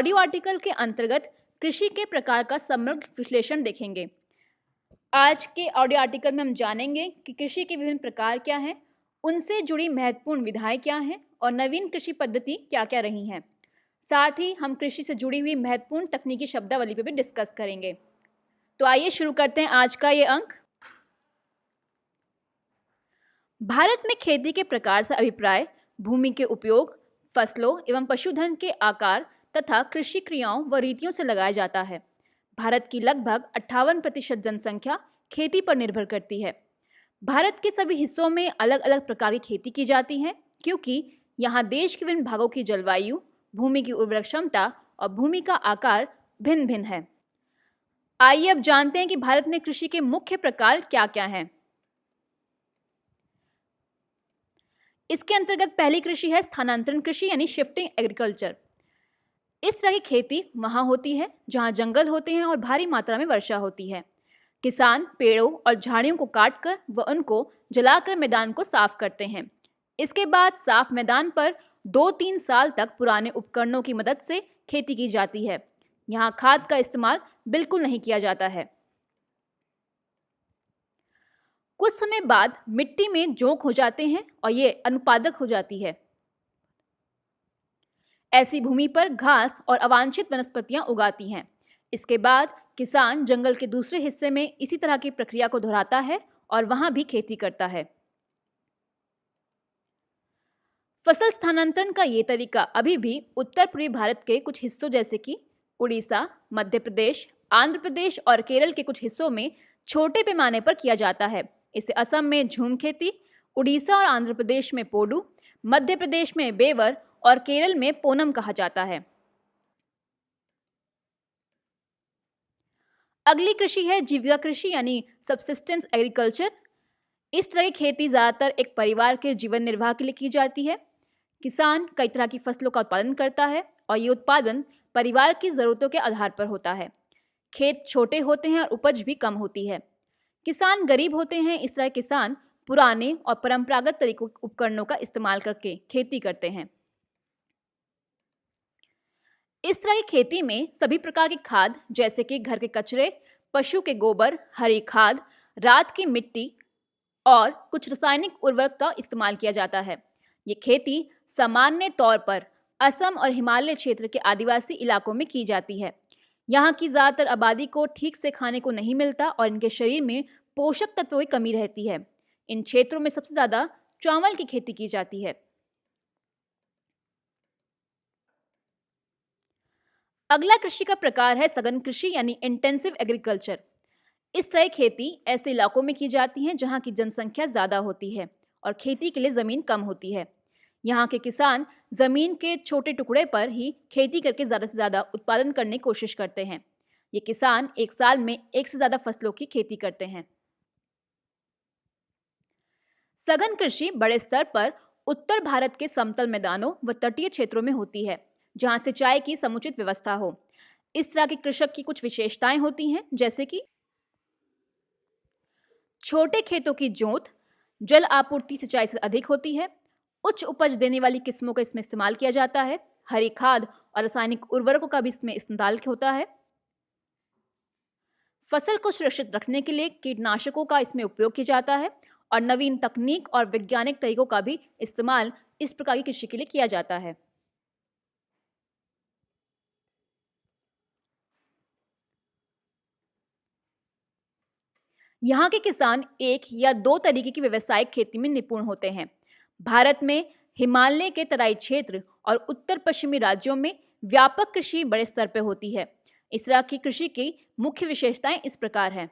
Audio article के अंतर्गत कृषि के प्रकार का समग्र विश्लेषण देखेंगे। आज के ऑडियो आर्टिकल में हम जानेंगे कि कृषि के विभिन्न प्रकार क्या हैं, उनसे जुड़ी महत्वपूर्ण विधाएं क्या हैं और नवीन कृषि पद्धति क्या क्या रही हैं। साथ ही हम कृषि से जुड़ी हुई महत्वपूर्ण तकनीकी शब्दावली पर भी डिस्कस करेंगे। तो आइए शुरू करते हैं आज का ये अंक। भारत में खेती के प्रकार से अभिप्राय भूमि के उपयोग, फसलों एवं पशुधन के आकार तथा कृषि क्रियाओं व रीतियों से लगाया जाता है। भारत की लगभग 58% जनसंख्या खेती पर निर्भर करती है। भारत के सभी हिस्सों में अलग अलग प्रकार की खेती की जाती है, क्योंकि यहाँ देश के विभिन्न भागों की जलवायु, भूमि की उर्वरक क्षमता और भूमि का आकार भिन्न भिन्न है। आइए अब जानते हैं कि भारत में कृषि के मुख्य प्रकार क्या क्या हैं। इसके अंतर्गत पहली कृषि है स्थानांतरण कृषि यानी शिफ्टिंग एग्रीकल्चर। इस तरह की खेती वहां होती है जहां जंगल होते हैं और भारी मात्रा में वर्षा होती है। किसान पेड़ों और झाड़ियों को काटकर व उनको जलाकर मैदान को साफ करते हैं। इसके बाद साफ मैदान पर 2-3 साल तक पुराने उपकरणों की मदद से खेती की जाती है। यहाँ खाद का इस्तेमाल बिल्कुल नहीं किया जाता है। कुछ समय बाद मिट्टी में जोंक हो जाते हैं और ये अनुत्पादक हो जाती है। ऐसी भूमि पर घास और अवांछित वनस्पतियां उगाती हैं। इसके बाद किसान जंगल के दूसरे हिस्से में इसी तरह की प्रक्रिया को दोहराता है और वहां भी खेती करता है। फसल स्थानांतरण का ये तरीका अभी भी उत्तर पूर्वी भारत के कुछ हिस्सों जैसे कि उड़ीसा, मध्य प्रदेश, आंध्र प्रदेश और केरल के कुछ हिस्सों में छोटे पैमाने पर किया जाता है। इसे असम में झूम खेती, उड़ीसा और आंध्र प्रदेश में पोडू, मध्य प्रदेश में बेवर और केरल में पोनम कहा जाता है। अगली कृषि है जीविका कृषि यानी सबसिस्टेंस एग्रीकल्चर। इस तरह की खेती ज्यादातर एक परिवार के जीवन निर्वाह के लिए की जाती है। किसान कई तरह की फसलों का उत्पादन करता है और ये उत्पादन परिवार की जरूरतों के आधार पर होता है। खेत छोटे होते हैं और उपज भी कम होती है। किसान गरीब होते हैं, इस तरह किसान पुराने और परंपरागत तरीकों उपकरणों का इस्तेमाल करके खेती करते हैं। इस तरह की खेती में सभी प्रकार की खाद जैसे कि घर के कचरे, पशु के गोबर, हरी खाद, रात की मिट्टी और कुछ रासायनिक उर्वरक का इस्तेमाल किया जाता है। ये खेती सामान्य तौर पर असम और हिमालय क्षेत्र के आदिवासी इलाकों में की जाती है। यहाँ की ज़्यादातर आबादी को ठीक से खाने को नहीं मिलता और इनके शरीर में पोषक तत्वों की कमी रहती है। इन क्षेत्रों में सबसे ज़्यादा चावल की खेती की जाती है। अगला कृषि का प्रकार है सघन कृषि यानी इंटेंसिव एग्रीकल्चर। इस तरह खेती ऐसे इलाकों में की जाती है जहाँ की जनसंख्या ज़्यादा होती है और खेती के लिए ज़मीन कम होती है। यहाँ के किसान ज़मीन के छोटे टुकड़े पर ही खेती करके ज़्यादा से ज़्यादा उत्पादन करने की कोशिश करते हैं। ये किसान एक साल में एक से ज़्यादा फसलों की खेती करते हैं। सघन कृषि बड़े स्तर पर उत्तर भारत के समतल मैदानों व तटीय क्षेत्रों में होती है, जहाँ सिंचाई की समुचित व्यवस्था हो। इस तरह के कृषक की कुछ विशेषताएं होती हैं, जैसे कि छोटे खेतों की जोत, जल आपूर्ति सिंचाई से अधिक होती है, उच्च उपज देने वाली किस्मों का इसमें इस्तेमाल किया जाता है, हरी खाद और रासायनिक उर्वरकों का भी इसमें इस्तेमाल होता है। फसल को सुरक्षित रखने के लिए कीटनाशकों का इसमें उपयोग किया जाता है और नवीन तकनीक और वैज्ञानिक तरीकों का भी इस्तेमाल इस प्रकार की कृषि के लिए किया जाता है। यहाँ के किसान एक या दो तरीके की व्यावसायिक खेती में निपुण होते हैं। भारत में हिमालय के तराई क्षेत्र और उत्तर पश्चिमी राज्यों में व्यापक कृषि बड़े स्तर पर होती है। इस तरह की कृषि की मुख्य विशेषताएं इस प्रकार हैं,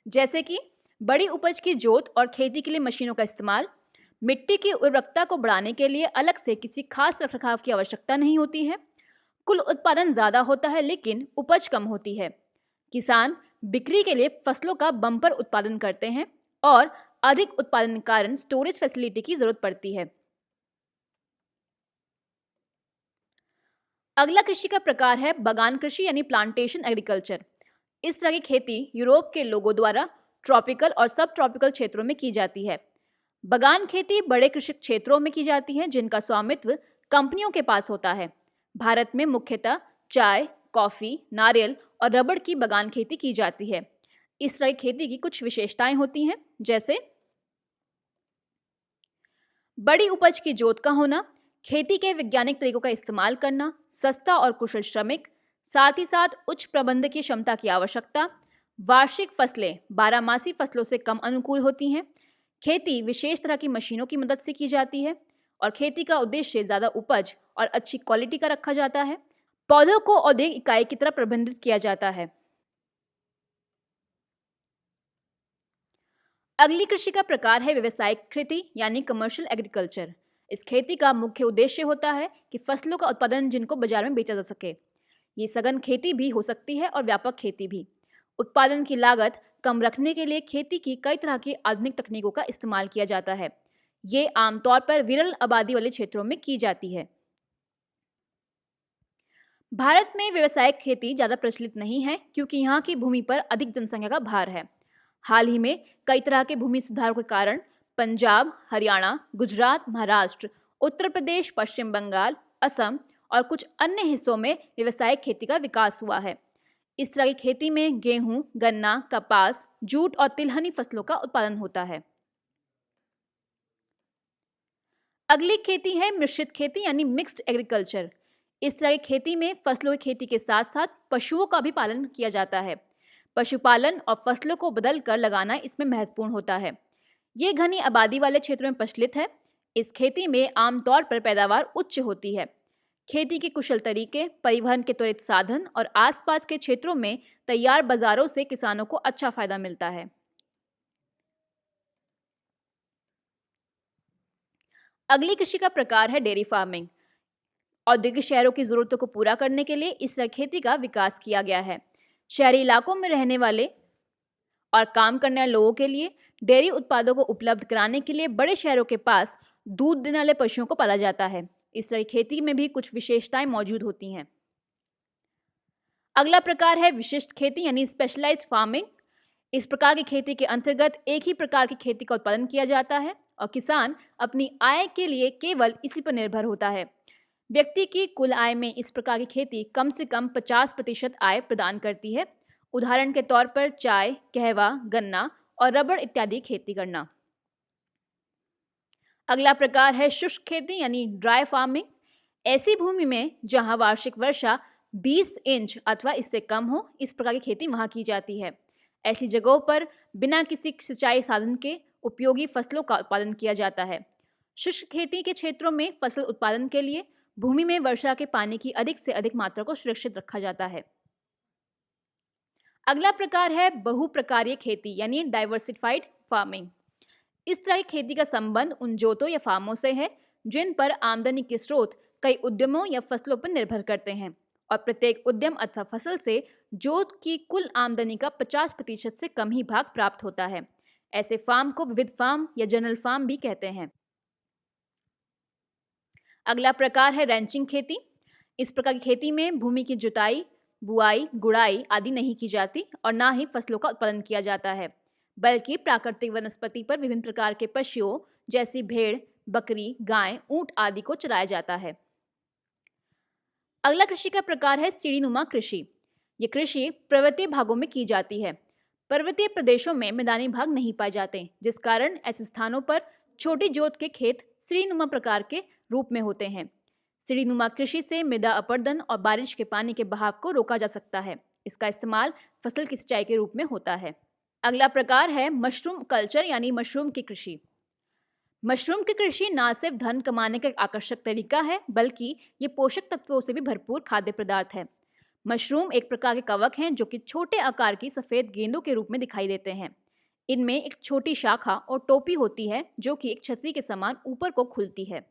जैसे कि बड़ी उपज की जोत और खेती के लिए मशीनों का इस्तेमाल, मिट्टी की उर्वरकता को बढ़ाने के लिए अलग से किसी खास रखरखाव की आवश्यकता नहीं होती है, कुल उत्पादन ज़्यादा होता है लेकिन उपज कम होती है, किसान बिक्री के लिए फसलों का बम्पर उत्पादन करते हैं और अधिक उत्पादन के कारण स्टोरेज फैसिलिटी की जरूरत पड़ती है। अगला कृषि का प्रकार है बागान कृषि यानी प्लांटेशन एग्रीकल्चर। इस तरह की खेती यूरोप के लोगों द्वारा ट्रॉपिकल और सब ट्रॉपिकल क्षेत्रों में की जाती है। बागान खेती बड़े कृषि क्षेत्रों में की जाती है जिनका स्वामित्व कंपनियों के पास होता है। भारत में मुख्यतः चाय, कॉफी, नारियल और रबड़ की बागान खेती की जाती है। इस तरह की खेती की कुछ विशेषताएं होती हैं, जैसे बड़ी उपज की जोत का होना, खेती के वैज्ञानिक तरीकों का इस्तेमाल करना, सस्ता और कुशल श्रमिक, साथ ही साथ उच्च प्रबंधकीय क्षमता की आवश्यकता। वार्षिक फसलें बारहमासी फसलों से कम अनुकूल होती हैं। खेती विशेष तरह की मशीनों की मदद से की जाती है और खेती का उद्देश्य ज़्यादा उपज और अच्छी क्वालिटी का रखा जाता है। पौधों को औद्योगिक इकाई की तरह प्रबंधित किया जाता है। अगली कृषि का प्रकार है व्यावसायिक खेती यानी कमर्शियल एग्रीकल्चर। इस खेती का मुख्य उद्देश्य होता है कि फसलों का उत्पादन जिनको बाजार में बेचा जा सके। ये सघन खेती भी हो सकती है और व्यापक खेती भी। उत्पादन की लागत कम रखने के लिए खेती की कई तरह की आधुनिक तकनीकों का इस्तेमाल किया जाता है। ये आमतौर पर विरल आबादी वाले क्षेत्रों में की जाती है। भारत में व्यावसायिक खेती ज़्यादा प्रचलित नहीं है क्योंकि यहाँ की भूमि पर अधिक जनसंख्या का भार है। हाल ही में कई तरह के भूमि सुधारों के कारण पंजाब, हरियाणा, गुजरात, महाराष्ट्र, उत्तर प्रदेश, पश्चिम बंगाल, असम और कुछ अन्य हिस्सों में व्यावसायिक खेती का विकास हुआ है। इस तरह की खेती में गेहूं, गन्ना, कपास, जूट और तिलहनी फसलों का उत्पादन होता है। अगली खेती है मिश्रित खेती यानी मिक्स्ड एग्रीकल्चर। इस तरह की खेती में फसलों की खेती के साथ साथ पशुओं का भी पालन किया जाता है। पशुपालन और फसलों को बदल कर लगाना इसमें महत्वपूर्ण होता है। ये घनी आबादी वाले क्षेत्रों में प्रचलित है। इस खेती में आमतौर पर पैदावार उच्च होती है। खेती के कुशल तरीके, परिवहन के त्वरित साधन और आसपास के क्षेत्रों में तैयार बाजारों से किसानों को अच्छा फायदा मिलता है। अगली कृषि का प्रकार है डेयरी फार्मिंग। औद्योगिक शहरों की जरूरतों को पूरा करने के लिए इस तरह खेती का विकास किया गया है। शहरी इलाकों में रहने वाले और काम करने वाले लोगों के लिए डेयरी उत्पादों को उपलब्ध कराने के लिए बड़े शहरों के पास दूध देने वाले पशुओं को पाला जाता है। इस तरह की खेती में भी कुछ विशेषताएं मौजूद होती हैं। अगला प्रकार है विशिष्ट खेती यानी स्पेशलाइज्ड फार्मिंग। इस प्रकार की खेती के अंतर्गत एक ही प्रकार की खेती का उत्पादन किया जाता है और किसान अपनी आय के लिए केवल इसी पर निर्भर होता है। व्यक्ति की कुल आय में इस प्रकार की खेती कम से कम 50% आय प्रदान करती है। उदाहरण के तौर पर चाय, कहवा, गन्ना और रबड़ इत्यादि खेती करना। अगला प्रकार है शुष्क खेती यानी ड्राई फार्मिंग। ऐसी भूमि में जहां वार्षिक वर्षा 20 इंच अथवा इससे कम हो, इस प्रकार की खेती वहां की जाती है। ऐसी जगहों पर बिना किसी सिंचाई साधन के उपयोगी फसलों का उत्पादन किया जाता है। शुष्क खेती के क्षेत्रों में फसल उत्पादन के लिए भूमि में वर्षा के पानी की अधिक से अधिक मात्रा को सुरक्षित रखा जाता है। अगला प्रकार है बहुप्रकारीय खेती यानी डाइवर्सिफाइड फार्मिंग। इस तरह की खेती का संबंध उन जोतों या फार्मों से है जिन पर आमदनी के स्रोत कई उद्यमों या फसलों पर निर्भर करते हैं और प्रत्येक उद्यम अथवा फसल से जोत की कुल आमदनी का 50% से कम ही भाग प्राप्त होता है। ऐसे फार्म को विविध फार्म या जनरल फार्म भी कहते हैं। अगला प्रकार है रैंचिंग खेती। इस प्रकार की खेती में भूमि की जुताई, बुआई, गुड़ाई आदि नहीं की जाती और ना ही फसलों का उत्पादन किया जाता है, बल्कि प्राकृतिक वनस्पति पर विभिन्न प्रकार के पशुओं जैसी भेड़, बकरी, गाय, ऊंट आदि को चराया जाता है। अगला कृषि का प्रकार है सीढ़ीनुमा कृषि। ये कृषि पर्वतीय भागों में की जाती है। पर्वतीय प्रदेशों में मैदानी भाग नहीं पाए जाते, जिस कारण ऐसे स्थानों पर छोटी जोत के खेत सीढ़ीनुमा प्रकार के रूप में होते हैं। सीढ़ीनुमा कृषि से मृदा अपरदन और बारिश के पानी के बहाव को रोका जा सकता है। इसका इस्तेमाल फसल की सिंचाई के रूप में होता है। अगला प्रकार है मशरूम कल्चर यानी मशरूम की कृषि। मशरूम की कृषि न सिर्फ धन कमाने का एक आकर्षक तरीका है, बल्कि ये पोषक तत्वों से भी भरपूर खाद्य पदार्थ है। मशरूम एक प्रकार के कवक हैं जो कि छोटे आकार की सफेद गेंदों के रूप में दिखाई देते हैं। इनमें एक छोटी शाखा और टोपी होती है जो कि एक छतरी के समान ऊपर को खुलती है।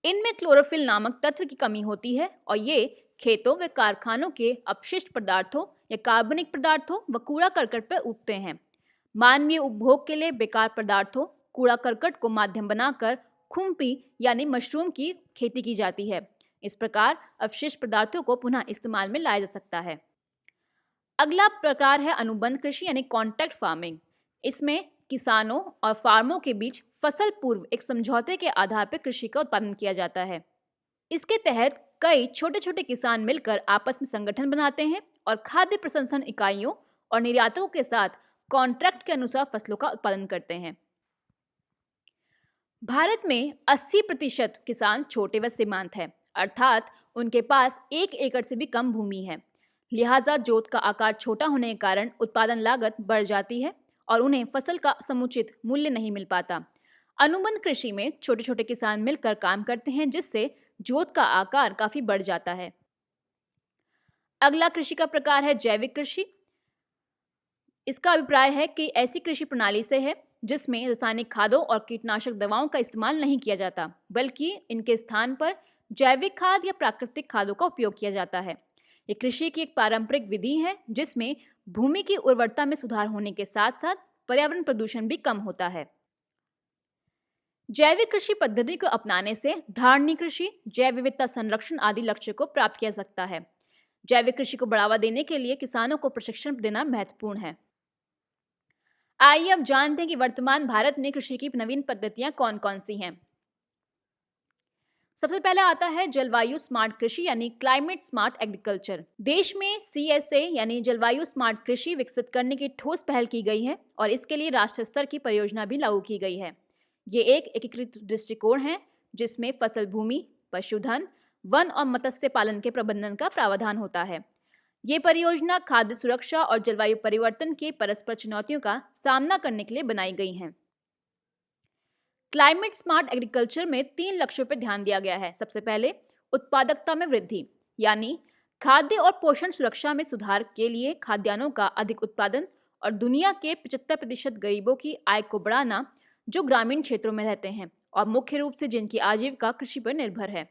इनमें क्लोरोफिल नामक तत्व की कमी होती है और ये खेतों व कारखानों के अपशिष्ट पदार्थों या कार्बनिक पदार्थों व कूड़ा करकट पर उगते हैं। मानवीय उपभोग के लिए बेकार पदार्थों, कूड़ा करकट को माध्यम बनाकर खुम्पी यानी मशरूम की खेती की जाती है। इस प्रकार अपशिष्ट पदार्थों को पुनः इस्तेमाल में लाया जा सकता है। अगला प्रकार है अनुबंध कृषि यानी कॉन्ट्रैक्ट फार्मिंग। इसमें किसानों और फार्मों के बीच फसल पूर्व एक समझौते के आधार पर कृषि का उत्पादन किया जाता है। इसके तहत कई छोटे छोटे किसान मिलकर आपस में संगठन बनाते हैं और खाद्य प्रसंस्करण इकाइयों और निर्यातकों के साथ कॉन्ट्रैक्ट के अनुसार फसलों का उत्पादन करते हैं। भारत में 80% किसान छोटे व सीमांत हैं, अर्थात उनके पास 1 एकड़ से भी कम भूमि है। लिहाजा जोत का आकार छोटा होने के कारण उत्पादन लागत बढ़ जाती है और उन्हें फसल का समुचित मूल्य नहीं मिल पाता। अनुबंध कृषि में छोटे छोटे किसान मिलकर काम करते हैं, जिससे जोत का आकार काफी बढ़ जाता है। अगला कृषि का प्रकार है जैविक कृषि। इसका अभिप्राय है कि ऐसी कृषि प्रणाली से है जिसमें रासायनिक खादों और कीटनाशक दवाओं का इस्तेमाल नहीं किया जाता, बल्कि इनके स्थान पर जैविक खाद या प्राकृतिक खादों का उपयोग किया जाता है। ये कृषि की एक पारंपरिक विधि है जिसमें भूमि की उर्वरता में सुधार होने के साथ साथ पर्यावरण प्रदूषण भी कम होता है। जैविक कृषि पद्धति को अपनाने से धारणीय कृषि, जैव विविधता संरक्षण आदि लक्ष्य को प्राप्त किया सकता है। जैविक कृषि को बढ़ावा देने के लिए किसानों को प्रशिक्षण देना महत्वपूर्ण है। आइए अब जानते हैं कि वर्तमान भारत में कृषि की नवीन पद्धतियां कौन कौन सी हैं। सबसे पहले आता है जलवायु स्मार्ट कृषि यानी क्लाइमेट स्मार्ट एग्रीकल्चर। देश में CSA यानी जलवायु स्मार्ट कृषि विकसित करने की ठोस पहल की गई है और इसके लिए राष्ट्रीय स्तर की परियोजना भी लागू की गई है। ये एक एकीकृत दृष्टिकोण है जिसमें फसल भूमि, पशुधन, वन और मत्स्य पालन के प्रबंधन का प्रावधान होता है। ये परियोजना खाद्य सुरक्षा और जलवायु परिवर्तन के परस्पर चुनौतियों का सामना करने के लिए बनाई गई हैं। क्लाइमेट स्मार्ट एग्रीकल्चर में 3 लक्ष्यों पर ध्यान दिया गया है। सबसे पहले उत्पादकता में वृद्धि, यानी खाद्य और पोषण सुरक्षा में सुधार के लिए खाद्यान्नों का अधिक उत्पादन और दुनिया के 75% गरीबों की आय को बढ़ाना जो ग्रामीण क्षेत्रों में रहते हैं और मुख्य रूप से जिनकी आजीविका कृषि पर निर्भर है।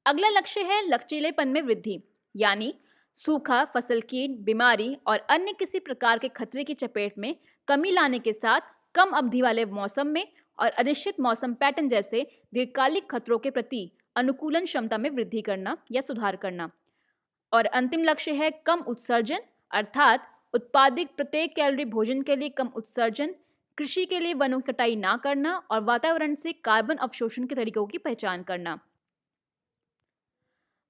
अगला लक्ष्य है लचीलेपन में वृद्धि, यानी सूखा, फसल कीट, बीमारी और अन्य किसी प्रकार के खतरे की चपेट में कमी लाने के साथ कम अवधि वाले मौसम में और अनिश्चित मौसम पैटर्न जैसे दीर्घकालिक खतरों के प्रति अनुकूलन क्षमता में वृद्धि करना या सुधार करना। और अंतिम लक्ष्य है कम उत्सर्जन, अर्थात उत्पादित प्रत्येक कैलोरी भोजन के लिए कम उत्सर्जन, कृषि के लिए वनों की कटाई ना करना और वातावरण से कार्बन अवशोषण के तरीकों की पहचान करना।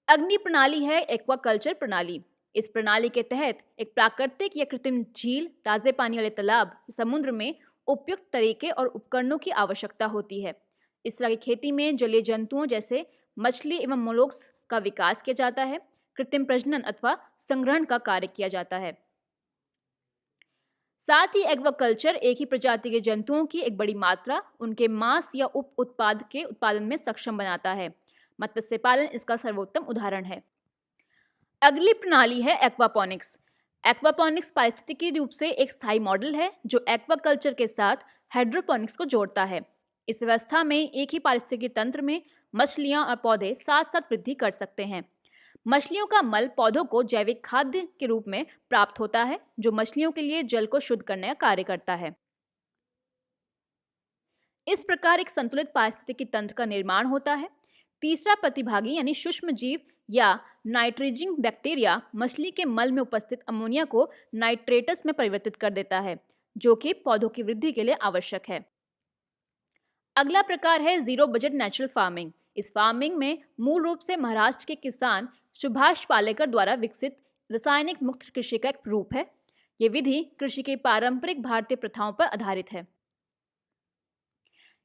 अग्नि प्रणाली है एक्वाकल्चर प्रणाली। इस प्रणाली के तहत एक प्राकृतिक या कृत्रिम झील, ताजे पानी वाले तालाब, समुद्र में उपयुक्त तरीके और उपकरणों की आवश्यकता होती है। इस तरह की खेती में जलीय जंतुओं जैसे मछली एवं मोलस्क का विकास किया जाता है। कृत्रिम प्रजनन अथवा संग्रहण का कार्य किया जाता है। साथ ही एक्वाकल्चर एक ही प्रजाति के जंतुओं की एक बड़ी मात्रा उनके मांस या उप उत्पाद के उत्पादन में सक्षम बनाता है। मत्स्य पालन इसका सर्वोत्तम उदाहरण है। अगली प्रणाली है एक्वापॉनिक्स। एक्वापॉनिक्स पारिस्थितिकी रूप से एक स्थायी मॉडल है जो एक्वाकल्चर के साथ हाइड्रोपोनिक्स को जोड़ता है। इस व्यवस्था में एक ही पारिस्थितिकी तंत्र में मछलियां और पौधे साथ साथ वृद्धि कर सकते हैं। मछलियों का मल पौधों को जैविक खाद्य के रूप में प्राप्त होता है जो मछलियों के लिए जल को शुद्ध करने का कार्य करता है। इस प्रकार एक संतुलित पारिस्थितिकी तंत्र का निर्माण होता है। तीसरा प्रतिभागी यानी सूक्ष्म जीव या नाइट्रेजिंग बैक्टीरिया मछली के मल में उपस्थित अमोनिया को नाइट्रेटस में परिवर्तित कर देता है जो कि पौधों की वृद्धि के लिए आवश्यक है। अगला प्रकार है जीरो बजट नेचुरल फार्मिंग। इस फार्मिंग में मूल रूप से महाराष्ट्र के किसान सुभाष पालेकर द्वारा विकसित रासायनिक मुक्त कृषि का एक रूप है। ये विधि कृषि की पारंपरिक भारतीय प्रथाओं पर आधारित है।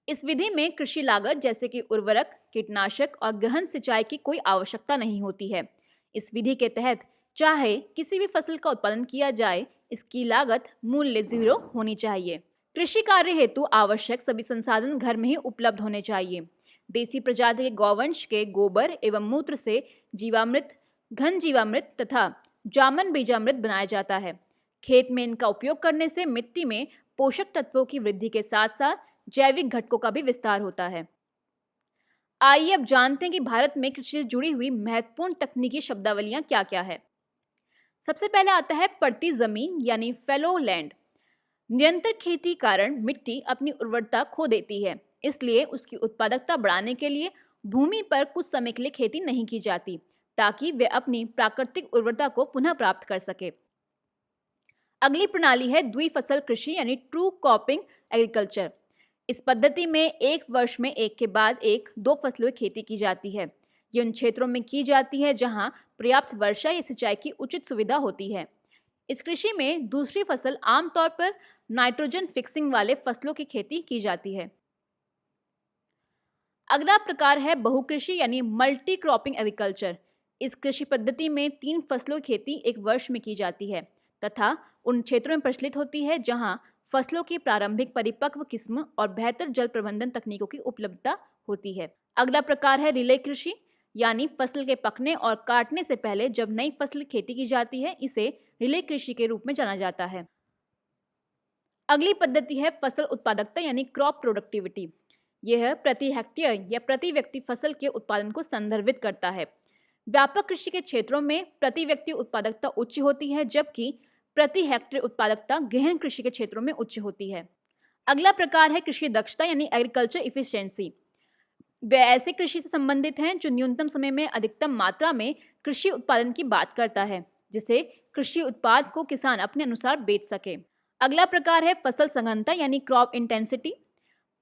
इस विधि में कृषि लागत जैसे कि उर्वरक, कीटनाशक और गहन सिंचाई की कोई आवश्यकता नहीं होती है। इस विधि के तहत चाहे किसी भी फसल का उत्पादन किया जाए, इसकी लागत मूल्य 0 होनी चाहिए। कृषि कार्य हेतु आवश्यक सभी संसाधन घर में ही उपलब्ध होने चाहिए। देसी प्रजाति के गौवंश के गोबर एवं मूत्र से जीवामृत, घन जीवामृत तथा जामन बीजामृत बनाया जाता है। खेत में इनका उपयोग करने से मिट्टी में पोषक तत्वों की वृद्धि के साथ साथ जैविक घटकों का भी विस्तार होता है। आइए अब जानते हैं कि भारत में कृषि से जुड़ी हुई महत्वपूर्ण तकनीकी शब्दावलियां क्या क्या है। सबसे पहले आता है पड़ती जमीन यानी फैलो लैंड। निरंतर खेती कारण मिट्टी अपनी उर्वरता खो देती है, इसलिए उसकी उत्पादकता बढ़ाने के लिए भूमि पर कुछ समय के लिए खेती नहीं की जाती ताकि वे अपनी प्राकृतिक उर्वरता को पुनः प्राप्त कर सके। अगली प्रणाली है द्विफसल कृषि यानी ट्रू क्रॉपिंग एग्रीकल्चर। इस पद्धति में एक वर्ष में एक के बाद एक 2 फसलों की खेती की जाती है। ये उन क्षेत्रों में की जाती है जहां पर्याप्त वर्षा या सिंचाई की उचित सुविधा होती है। इस कृषि में दूसरी फसल आमतौर पर नाइट्रोजन फिक्सिंग वाले फसलों की खेती की जाती है। अगला प्रकार है बहुकृषि यानी मल्टी क्रॉपिंग एग्रीकल्चर। इस कृषि पद्धति में 3 फसलों की खेती एक वर्ष में की जाती है तथा उन क्षेत्रों में प्रचलित होती है जहां फसलों की प्रारंभिक परिपक्व किस्म और बेहतर जल प्रबंधन तकनीकों की उपलब्धता होती है। अगला प्रकार है रिले कृषि यानी फसल के पकने और काटने से पहले जब नई फसल खेती की जाती है, इसे रिले कृषि के रूप में जाना जाता है। अगली पद्धति है फसल उत्पादकता यानी क्रॉप प्रोडक्टिविटी। यह प्रति हेक्टेयर या प्रति व्यक्ति फसल के उत्पादन को संदर्भित करता है। व्यापक कृषि के क्षेत्रों में प्रति व्यक्ति उत्पादकता उच्च होती है, जबकि प्रति हेक्टेयर उत्पादकता गहन कृषि के क्षेत्रों में उच्च होती है। अगला प्रकार है कृषि दक्षता यानी एग्रीकल्चर इफिशिएंसी। वे ऐसे कृषि से संबंधित हैं जो न्यूनतम समय में अधिकतम मात्रा में कृषि उत्पादन की बात करता है, जिसे कृषि उत्पाद को किसान अपने अनुसार बेच सके। अगला प्रकार है फसल सघनता यानी क्रॉप इंटेंसिटी।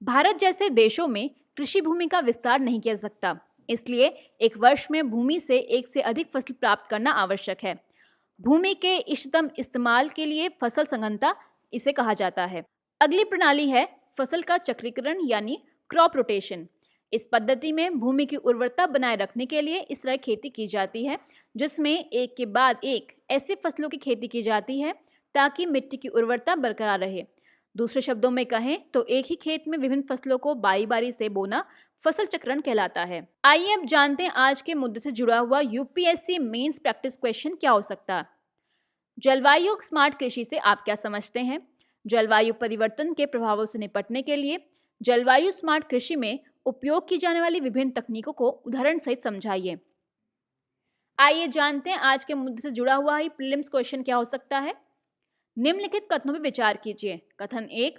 भारत जैसे देशों में कृषि भूमि का विस्तार नहीं किया जा सकता, इसलिए एक वर्ष में भूमि से एक से अधिक फसल प्राप्त करना आवश्यक है। भूमि के इष्टतम इस्तेमाल के लिए फसल सघनता इसे कहा जाता है। अगली प्रणाली है फसल का चक्रीकरण यानी क्रॉप रोटेशन। इस पद्धति में भूमि की उर्वरता बनाए रखने के लिए इस तरह खेती की जाती है जिसमें एक के बाद एक ऐसी फसलों की खेती की जाती है ताकि मिट्टी की उर्वरता बरकरार रहे। दूसरे शब्दों में कहें तो एक ही खेत में विभिन्न फसलों को बारी बारी से बोना फसल चक्रण कहलाता है। आइए अब जानते हैं आज के मुद्दे से जुड़ा हुआ यूपीएससी मेंस प्रैक्टिस क्वेश्चन क्या हो सकता है। जलवायु स्मार्ट कृषि से आप क्या समझते हैं? जलवायु परिवर्तन के प्रभावों से निपटने के लिए जलवायु स्मार्ट कृषि में उपयोग की जाने वाली विभिन्न तकनीकों को उदाहरण सहित समझाइए। आइए जानते हैं आज के मुद्दे से जुड़ा हुआ ही प्रीलिम्स क्वेश्चन क्या हो सकता है। निम्नलिखित कथनों पर विचार कीजिए। कथन 1,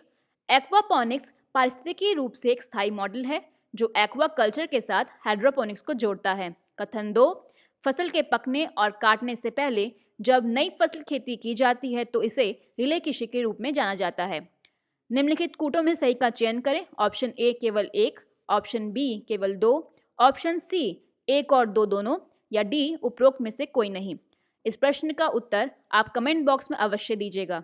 एक्वापॉनिक्स पारिस्थितिकी रूप से एक स्थायी मॉडल है जो एक्वा कल्चर के साथ हाइड्रोपोनिक्स को जोड़ता है। कथन 2, फसल के पकने और काटने से पहले जब नई फसल खेती की जाती है तो इसे रिले कृषि के रूप में जाना जाता है। निम्नलिखित कूटों में सही का चयन करें। ऑप्शन ए केवल 1, ऑप्शन बी केवल 2, ऑप्शन सी 1 और 2 दोनों, या डी उपरोक्त में से कोई नहीं। इस प्रश्न का उत्तर आप कमेंट बॉक्स में अवश्य दीजिएगा।